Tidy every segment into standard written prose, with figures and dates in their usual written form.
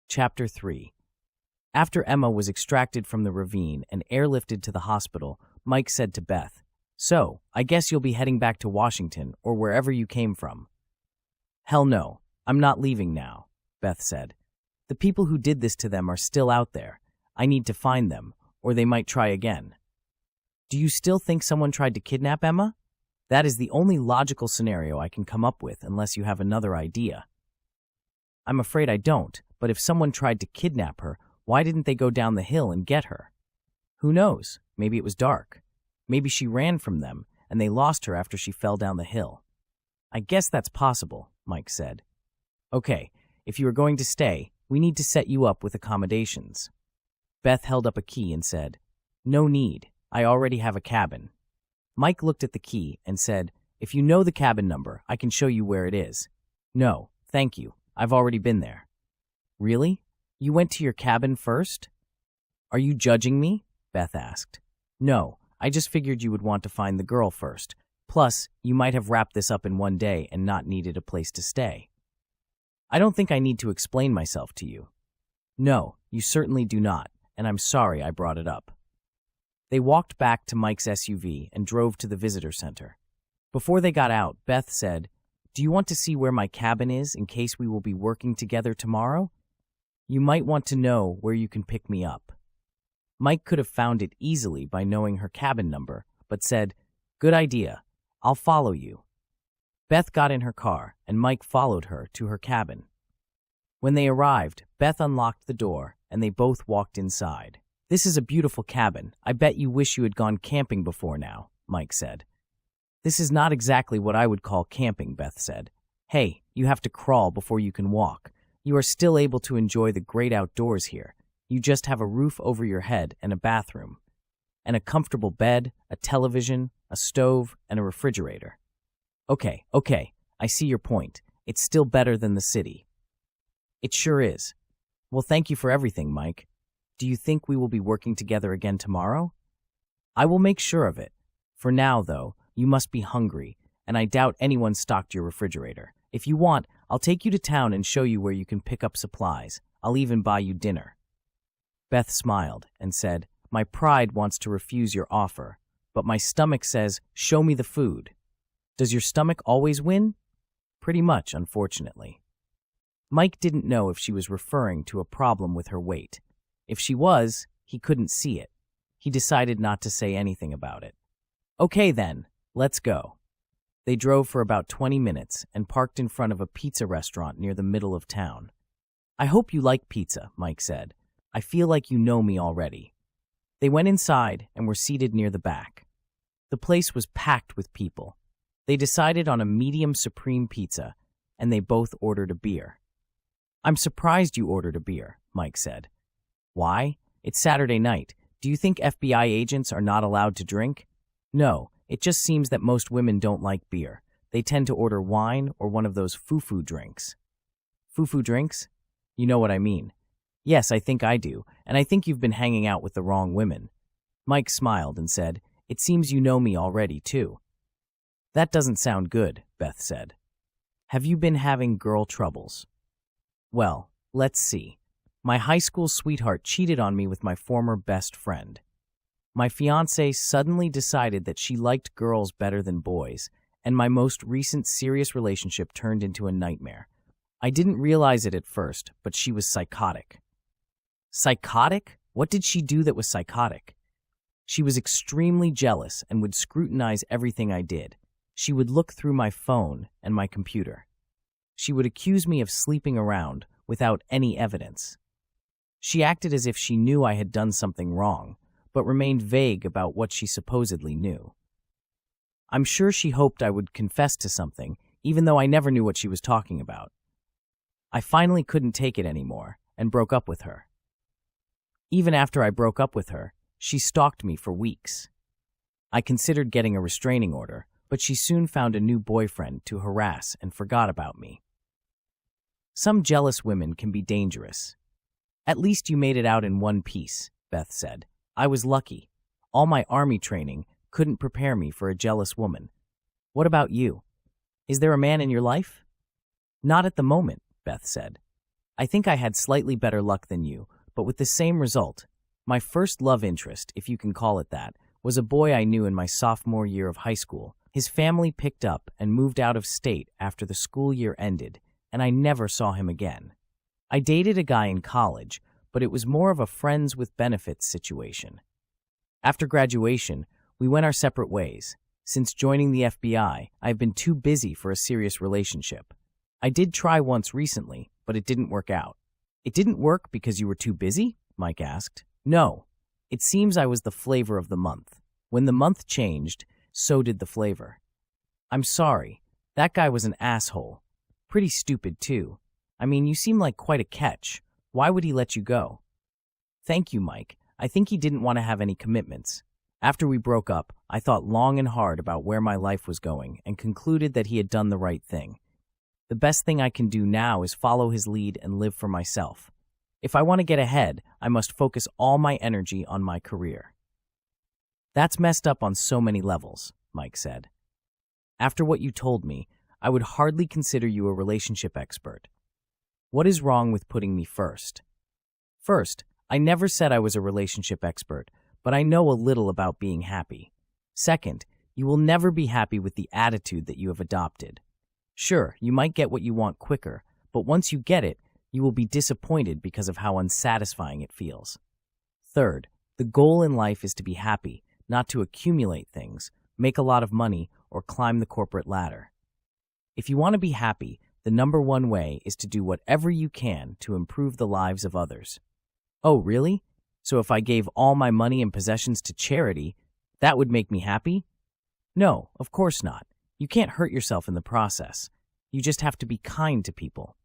Chapter 3. After Emma was extracted from the ravine and airlifted to the hospital, Mike said to Beth, "So, I guess you'll be heading back to Washington or wherever you came from." "Hell no, I'm not leaving now," Beth said. "The people who did this to them are still out there. I need to find them, or they might try again." "Do you still think someone tried to kidnap Emma?" "That is the only logical scenario I can come up with unless you have another idea." "I'm afraid I don't, but if someone tried to kidnap her, why didn't they go down the hill and get her?" "Who knows? Maybe it was dark. Maybe she ran from them, and they lost her after she fell down the hill." "I guess that's possible," Mike said. "Okay, if you are going to stay, we need to set you up with accommodations." Beth held up a key and said, "No need. I already have a cabin." Mike looked at the key and said, "If you know the cabin number, I can show you where it is." "No, thank you. I've already been there." "Really? You went to your cabin first?" "Are you judging me?" Beth asked. "No, I just figured you would want to find the girl first. Plus, you might have wrapped this up in one day and not needed a place to stay." "I don't think I need to explain myself to you." "No, you certainly do not, and I'm sorry I brought it up." They walked back to Mike's SUV and drove to the visitor center. Before they got out, Beth said, "Do you want to see where my cabin is in case we will be working together tomorrow? You might want to know where you can pick me up." Mike could have found it easily by knowing her cabin number, but said, "Good idea. I'll follow you." Beth got in her car, and Mike followed her to her cabin. When they arrived, Beth unlocked the door, and they both walked inside. "This is a beautiful cabin. I bet you wish you had gone camping before now," Mike said. "This is not exactly what I would call camping," Beth said. "Hey, you have to crawl before you can walk. You are still able to enjoy the great outdoors here. You just have a roof over your head and a bathroom, and a comfortable bed, a television, a stove, and a refrigerator." Okay, I see your point. It's still better than the city." "It sure is." "Well, thank you for everything, Mike. Do you think we will be working together again tomorrow?" "I will make sure of it. For now, though, you must be hungry, and I doubt anyone stocked your refrigerator. If you want, I'll take you to town and show you where you can pick up supplies. I'll even buy you dinner." Beth smiled and said, "My pride wants to refuse your offer, but my stomach says, show me the food." "Does your stomach always win?" "Pretty much, unfortunately." Mike didn't know if she was referring to a problem with her weight. If she was, he couldn't see it. He decided not to say anything about it. "Okay then, let's go." They drove for about 20 minutes and parked in front of a pizza restaurant near the middle of town. "I hope you like pizza," Mike said. "I feel like you know me already." They went inside and were seated near the back. The place was packed with people. They decided on a medium supreme pizza, and they both ordered a beer. "I'm surprised you ordered a beer," Mike said. "Why? It's Saturday night. Do you think FBI agents are not allowed to drink?" "No, it just seems that most women don't like beer. They tend to order wine or one of those foo-foo drinks." "Foo-foo drinks? You know what I mean." "Yes, I think I do, and I think you've been hanging out with the wrong women." Mike smiled and said, "It seems you know me already, too." "That doesn't sound good," Beth said. "Have you been having girl troubles?" "Well, let's see. My high school sweetheart cheated on me with my former best friend. My fiancée suddenly decided that she liked girls better than boys, and my most recent serious relationship turned into a nightmare. I didn't realize it at first, but she was psychotic." "Psychotic? What did she do that was psychotic?" "She was extremely jealous and would scrutinize everything I did. She would look through my phone and my computer. She would accuse me of sleeping around without any evidence. She acted as if she knew I had done something wrong, but remained vague about what she supposedly knew. I'm sure she hoped I would confess to something, even though I never knew what she was talking about. I finally couldn't take it anymore and broke up with her. Even after I broke up with her, she stalked me for weeks. I considered getting a restraining order, but she soon found a new boyfriend to harass and forgot about me. Some jealous women can be dangerous. At least you made it out in one piece, Beth said. I was lucky. All my army training couldn't prepare me for a jealous woman. What about you? Is there a man in your life? Not at the moment, Beth said. I think I had slightly better luck than you, but with the same result. My first love interest, if you can call it that, was a boy I knew in my sophomore year of high school. His family picked up and moved out of state after the school year ended, and I never saw him again. I dated a guy in college, but it was more of a friends with benefits situation. After graduation, we went our separate ways. Since joining the FBI, I've been too busy for a serious relationship. I did try once recently, but it didn't work out. It didn't work because you were too busy? Mike asked. No. It seems I was the flavor of the month. When the month changed, so did the flavor. I'm sorry. That guy was an asshole. Pretty stupid, too. I mean, you seem like quite a catch. Why would he let you go? Thank you, Mike. I think he didn't want to have any commitments. After we broke up, I thought long and hard about where my life was going and concluded that he had done the right thing. The best thing I can do now is follow his lead and live for myself. If I want to get ahead, I must focus all my energy on my career. That's messed up on so many levels, Mike said. After what you told me, I would hardly consider you a relationship expert. What is wrong with putting me first? First, I never said I was a relationship expert, but I know a little about being happy. Second, you will never be happy with the attitude that you have adopted. Sure, you might get what you want quicker, but once you get it, you will be disappointed because of how unsatisfying it feels. Third, the goal in life is to be happy, not to accumulate things, make a lot of money, or climb the corporate ladder. If you want to be happy, the number one way is to do whatever you can to improve the lives of others. Oh, really? So if I gave all my money and possessions to charity, that would make me happy? No, of course not. You can't hurt yourself in the process. You just have to be kind to people.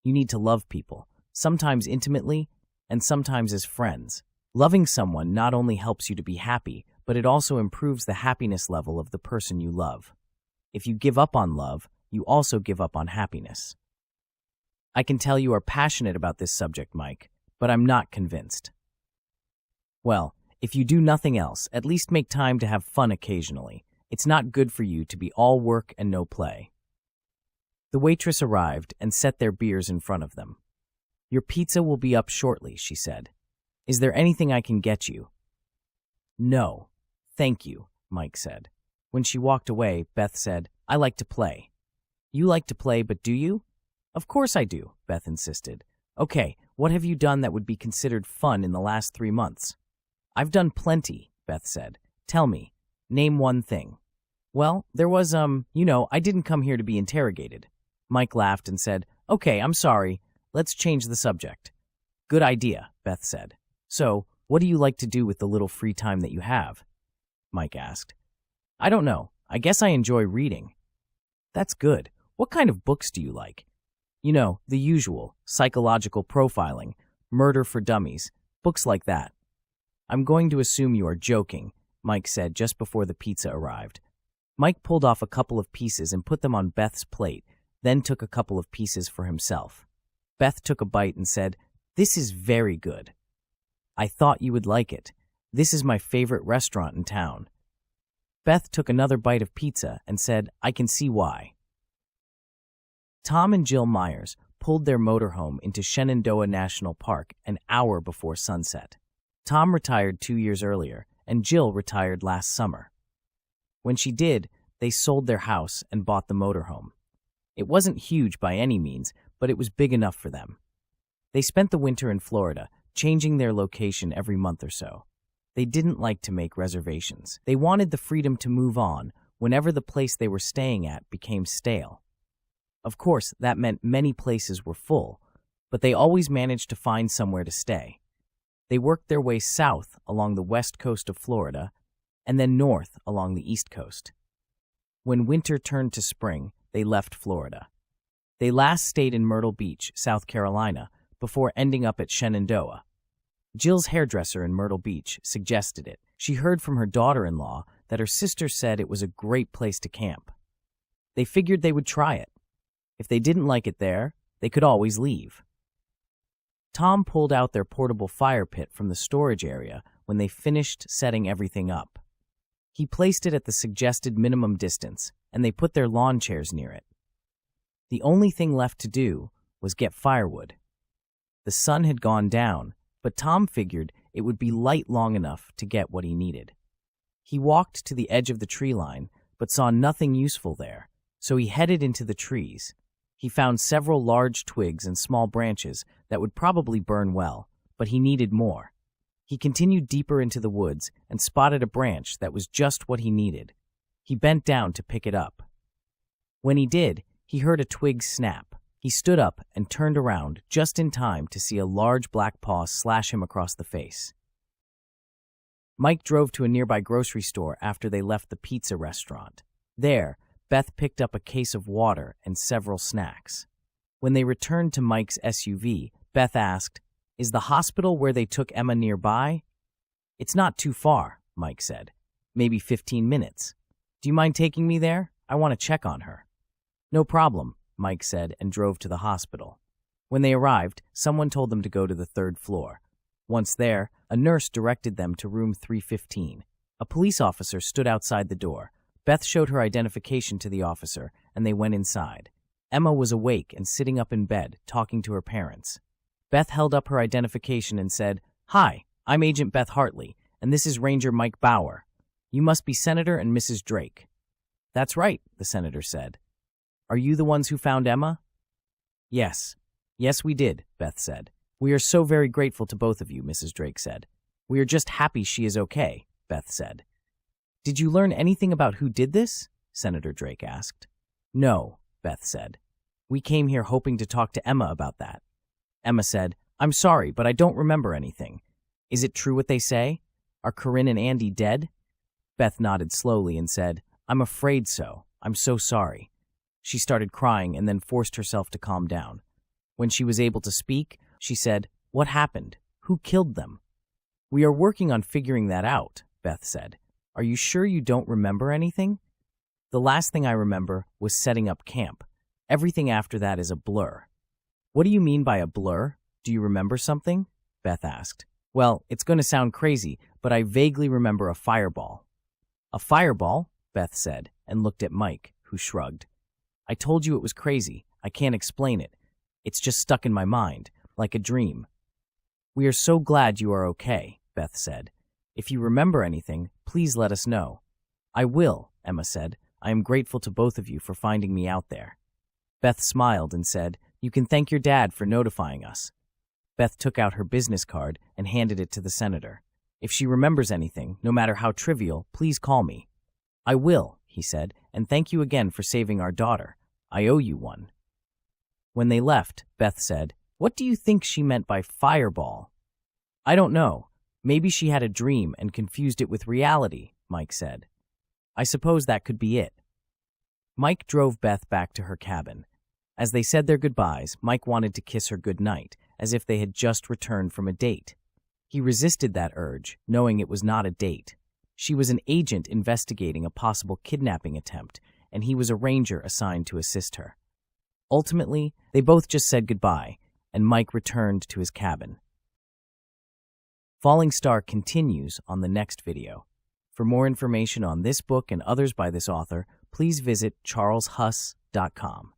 You need to love people, sometimes intimately, and sometimes as friends. Loving someone not only helps you to be happy, but it also improves the happiness level of the person you love. If you give up on love, you also give up on happiness. I can tell you are passionate about this subject, Mike, but I'm not convinced. Well, if you do nothing else, at least make time to have fun occasionally. It's not good for you to be all work and no play. The waitress arrived and set their beers in front of them. Your pizza will be up shortly, she said. Is there anything I can get you? No, thank you, Mike said. When she walked away, Beth said, I like to play. You like to play, but do you? Of course I do, Beth insisted. Okay, what have you done that would be considered fun in the last 3 months? I've done plenty, Beth said. Tell me, name one thing. Well, there was, I didn't come here to be interrogated. Mike laughed and said, Okay, I'm sorry. Let's change the subject. Good idea, Beth said. So, what do you like to do with the little free time that you have? Mike asked. I don't know. I guess I enjoy reading. That's good. What kind of books do you like? You know, the usual, psychological profiling, murder for dummies, books like that. I'm going to assume you are joking, Mike said just before the pizza arrived. Mike pulled off a couple of pieces and put them on Beth's plate, then took a couple of pieces for himself. Beth took a bite and said, This is very good. I thought you would like it. This is my favorite restaurant in town. Beth took another bite of pizza and said, I can see why. Tom and Jill Myers pulled their motorhome into Shenandoah National Park an hour before sunset. Tom retired 2 years earlier, and Jill retired last summer. When she did, they sold their house and bought the motorhome. It wasn't huge by any means, but it was big enough for them. They spent the winter in Florida, changing their location every month or so. They didn't like to make reservations. They wanted the freedom to move on whenever the place they were staying at became stale. Of course, that meant many places were full, but they always managed to find somewhere to stay. They worked their way south along the west coast of Florida and then north along the east coast. When winter turned to spring, they left Florida. They last stayed in Myrtle Beach, South Carolina, before ending up at Shenandoah. Jill's hairdresser in Myrtle Beach suggested it. She heard from her daughter-in-law that her sister said it was a great place to camp. They figured they would try it. If they didn't like it there, they could always leave. Tom pulled out their portable fire pit from the storage area when they finished setting everything up. He placed it at the suggested minimum distance, and they put their lawn chairs near it. The only thing left to do was get firewood. The sun had gone down, but Tom figured it would be light long enough to get what he needed. He walked to the edge of the tree line, but saw nothing useful there, so he headed into the trees. He found several large twigs and small branches that would probably burn well, but he needed more. He continued deeper into the woods and spotted a branch that was just what he needed. He bent down to pick it up. When he did, he heard a twig snap. He stood up and turned around just in time to see a large black paw slash him across the face. Mike drove to a nearby grocery store after they left the pizza restaurant. There, Beth picked up a case of water and several snacks. When they returned to Mike's SUV, Beth asked, "Is the hospital where they took Emma nearby?" "It's not too far," Mike said. "Maybe 15 minutes. Do you mind taking me there? I want to check on her." "No problem," Mike said and drove to the hospital. When they arrived, someone told them to go to the 3rd floor. Once there, a nurse directed them to room 315. A police officer stood outside the door. Beth showed her identification to the officer, and they went inside. Emma was awake and sitting up in bed, talking to her parents. Beth held up her identification and said, "Hi, I'm Agent Beth Hartley, and this is Ranger Mike Bauer. You must be Senator and Mrs. Drake." "That's right," the senator said. "Are you the ones who found Emma?" "Yes. Yes, we did," Beth said. "We are so very grateful to both of you," Mrs. Drake said. "We are just happy she is okay," Beth said. "Did you learn anything about who did this?" Senator Drake asked. "No," Beth said. "We came here hoping to talk to Emma about that." Emma said, "I'm sorry, but I don't remember anything. Is it true what they say? Are Corinne and Andy dead?" Beth nodded slowly and said, "I'm afraid so. I'm so sorry." She started crying and then forced herself to calm down. When she was able to speak, she said, "What happened? Who killed them?" "We are working on figuring that out," Beth said. "Are you sure you don't remember anything?" "The last thing I remember was setting up camp. Everything after that is a blur." "What do you mean by a blur? Do you remember something?" Beth asked. "Well, it's going to sound crazy, but I vaguely remember a fireball." "A fireball?" Beth said, and looked at Mike, who shrugged. "I told you it was crazy. I can't explain it. It's just stuck in my mind, like a dream." "We are so glad you are okay," Beth said. "If you remember anything, please let us know." "I will," Emma said. "I am grateful to both of you for finding me out there." Beth smiled and said, "You can thank your dad for notifying us." Beth took out her business card and handed it to the senator. "If she remembers anything, no matter how trivial, please call me." "I will," he said, "and thank you again for saving our daughter. I owe you one." When they left, Beth said, "What do you think she meant by fireball?" "I don't know. Maybe she had a dream and confused it with reality," Mike said. "I suppose that could be it." Mike drove Beth back to her cabin. As they said their goodbyes, Mike wanted to kiss her goodnight, as if they had just returned from a date. He resisted that urge, knowing it was not a date. She was an agent investigating a possible kidnapping attempt, and he was a ranger assigned to assist her. Ultimately, they both just said goodbye, and Mike returned to his cabin. Falling Star continues on the next video. For more information on this book and others by this author, please visit charleshuss.com.